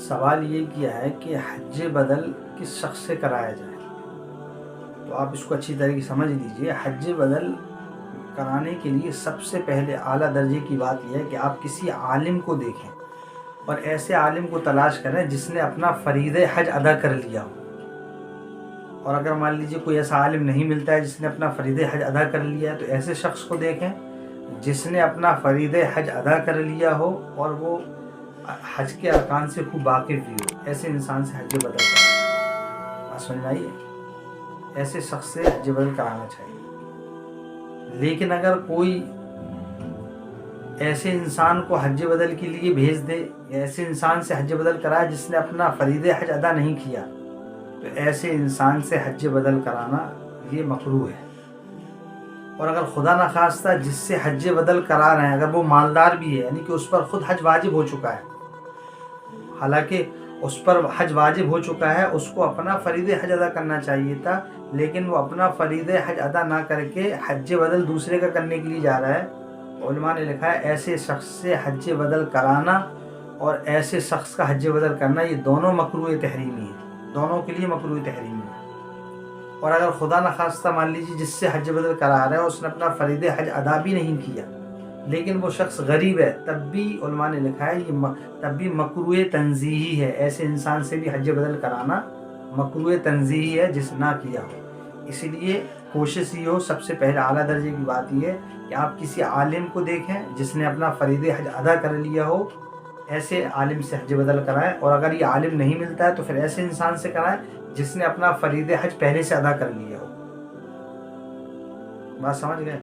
सवाल ये किया है कि हज बदल किस शख्स से कराया जाए। तो आप इसको अच्छी तरीके से समझ लीजिए। हज बदल कराने के लिए सबसे पहले आला दर्जे की बात यह है कि आप किसी आलिम को देखें और ऐसे आलिम को तलाश करें जिसने अपना फ़रीज़े हज अदा कर लिया हो। और अगर मान लीजिए कोई ऐसा आलिम नहीं मिलता है जिसने अपना फ़रीज़े हज अदा कर लिया है, तो ऐसे शख्स को देखें जिसने अपना फ़रीज़े हज अदा कर लिया हो और वो हज के अरकान से खूब वाकिफ़ भी हो। ऐसे इंसान से हज बदल कराना, बात समझ में आई है? ऐसे शख्स से हज बदल कराना चाहिए। लेकिन अगर कोई ऐसे इंसान को हज बदल के लिए भेज दे, ऐसे इंसान से हज बदल कराए जिसने अपना फ़रीज़े हज अदा नहीं किया, तो ऐसे इंसान से हज बदल कराना ये मकरूह है। और अगर खुदा न खास्ता जिससे हज बदल करा रहे हैं अगर वो मालदार भी है, यानी कि उस पर खुद हज वाजिब हो चुका है, हालांकि उस पर हज वाजिब हो चुका है, उसको अपना फ़रीज़े हज अदा करना चाहिए था, लेकिन वो अपना फ़रीज़े हज अदा ना करके हज बदल दूसरे का करने के लिए जा रहा है। उलमा ने लिखा है ऐसे शख्स से हज बदल कराना और ऐसे शख्स का हज बदल करना ये दोनों मकरूह तहरीमी है, दोनों के लिए मकरूह तहरीमी है। और अगर खुदा न खास्ता मान लीजिए जिससे हज बदल करा रहा है उसने अपना फ़रीज़े हज अदा भी नहीं किया, लेकिन वो शख्स गरीब है, तब भी उलमा ने लिखा है ये तब भी मकरूह तंज़ीही है। ऐसे इंसान से भी हज बदल कराना मकरूह तंज़ीही है जिस ना किया हो। इसीलिए कोशिश ये हो, सबसे पहले आला दर्जे की बात यह है कि आप किसी आलिम को देखें जिसने अपना फ़रीज़े हज अदा कर लिया हो, ऐसे आलिम से हज बदल कराएं। और अगर ये आलिम नहीं मिलता है तो फिर ऐसे इंसान से कराएं जिसने अपना फ़रीज़े हज पहले से अदा कर लिया हो। बात समझ गए?